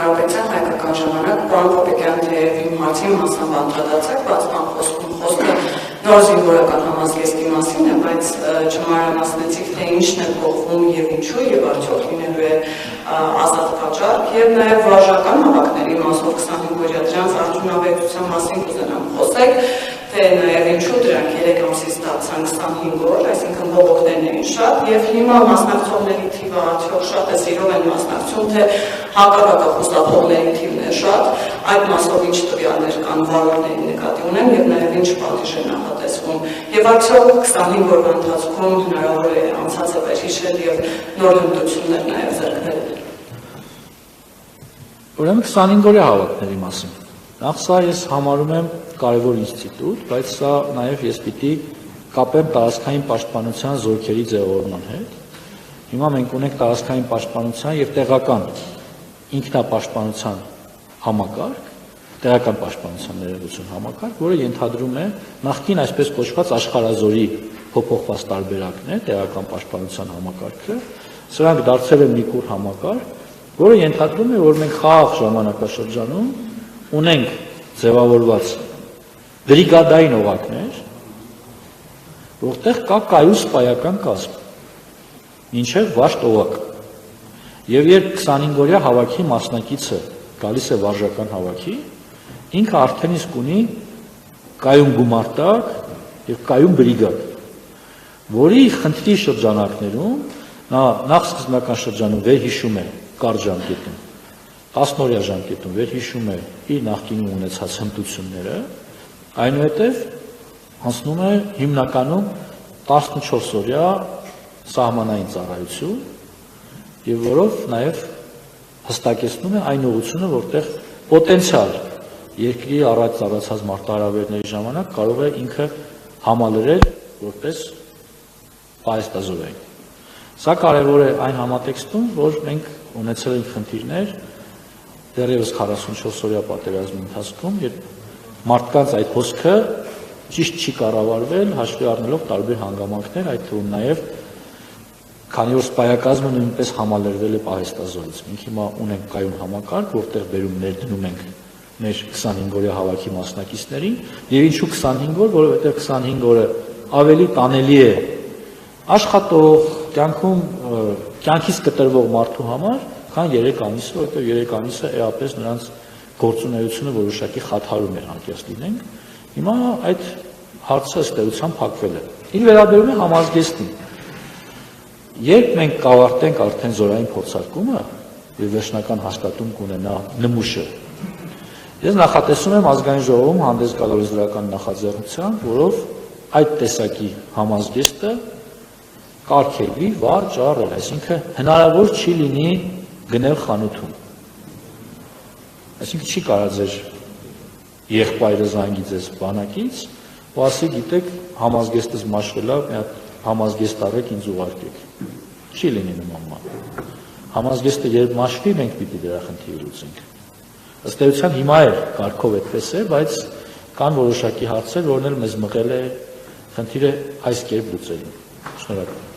Կարապետյան հայկական ժամանակ, պարոն Պապիկյան, թեև իմ հարցին մասամբ անդրադարձեք, բայց բան խոսքը նոր զինվորական համազգեստի մասին է, բայց չմանրամասնեցիք, թե ինչն է փոխվում եւ ինչու եւ արդյոք լինելու է ազատ վաճառք եւ նաեւ վարժական հավաքների մասով 25-օրյա դրանց արդյունավետության մասին կուզենամ խոսեք, թե նաեւ ինչու դրանք 3 ամսից դարձան 25 օր, այսինքն բողոքներն էին շատ եւ հիմա մասնակցողների թիվը արդյոք շատ է սիրով են մասնակցում, թե հակառակը խուսափողների թիվն է շատ, այդ մասով ինչ տվյալներ կան վարորդների նկատի ունեմ եւ նաեւ ինչ պատիժ է նախատեսվում եւ արդյոք 25 օրվա ընթացքում հնարավոր է անցածը վերհիշել եւ նոր հմտություններ նաեւ ձեռքբերել։ Ուրեմն 25-օրյա հավաքների մասին։ Նախ սա ես համարում եմ կարևոր ինստիտուտ, բայց սա նաև ես պիտի կապեմ տարածքային պաշտպանության զորքերի ձևավորման հետ։ Հիմա մենք ունենք տարածքային պաշտպանության եւ տեղական ինքնապաշտպանության համակարգ, տեղական պաշտպանության ներողություն համակարգ, որը ենթադրում է նախկին այսպես կոչված աշխարհազորի փոփոխված տարբերակներ, տեղական պաշտպանության համակարգը, սրանք դարձել են մի կուր համակարգ, որը ենթադրում է, որ մենք խաղաղ ժամանակաշրջանում ունենք ձևավորված բրիգադային օղակներ, որտեղ կա կայուն սպայական կազմ, մինչև վաշտ օղակ։ Եվ երբ 25-օրյա հավաքի մասնակիցը գալիս է վարժական հավաքի, ինքը արդեն իսկ ունի կայուն գումարտակ եւ կայուն բրիգադ, որի խնդրի շրջանակներում նա նախ սկզբնական շրջանում վերհիշում է կարճ ժամկետում, 10-օրյա ժամկետում վերհիշում է իր նախկինում ունեցած հմտությունները, այնուհետև անցնում է հիմնականում 14-օրյա սահմանային ծառայություն եւ որով նաեւ հստակեցնում է այն ուղղությունը, որտեղ պոտենցիալ երկրի առաջ ծառացած մարտահրավերների ժամանակ կարող է ինքը համալրել որպես պայստազորային։ Սա կարևոր է այն համատեքստում, որ մենք ունեցել ենք խնդիրներ դեռևս 44-օրյա պատերազմի ընթացքում, երբ մարդկանց այդ հոսքը ճիշտ չի կառավարվել, հաշվի առնելով տարբեր հանգամանքներ, այդ թվում նաև քանի որ սպայակազմը նույնպես համալրվել է պահեստազորից։ Մենք հիմա ունենք կայուն համակարգ, որտեղ բերում ներդնում ենք մեր 25-օրյա հավաքի մասնակիցներին, եւ ինչու 25 օր, որովհետեւ 25 օրը ավելի տանելի է աշխատող, կյանքից կտրվող մարդու համար, քան 3 ամիսը, որովհետեւ 3 ամիսը էապես նրանց գործունեությունը որոշակի խաթարում է անկեղծ լինենք։ Հիմա այդ հարցը ըստ էության փակվել է։ Ինչ վերաբերում է համազգեստին, երբ մենք կավարտենք արդեն զորային փորձարկումը եւ վերջնական հաստատում կունենա նմուշը, ես նախատեսում եմ ազգային ժողովում հանդես գալ օրենսդրական նախաձեռնությամբ, որով այդ տեսակի համազգեստը կարգելի վաճառել, այսինքն հնարավոր չի լինի գնել խանութում։ Այսինքն չի կարա ձեր եղբայրը զանգի ձեզ բանակից, ու ասի գիտեք համազգեստս մաշվելա, մի հատ համազգեստ արեք ինձ ուղարկեք։ Չի լինի նման բան։ Համազգեստը երբ մաշվի, մենք պիտի դրա խնդիրը լուծենք։ Ըստ էության հիմա էլ կարգով այդպես է, բայց կան որոշակի հարցեր, որն էլ մեզ մղել է խնդիրը այս կերպ լուծելու։ Շնորհակալ եմ։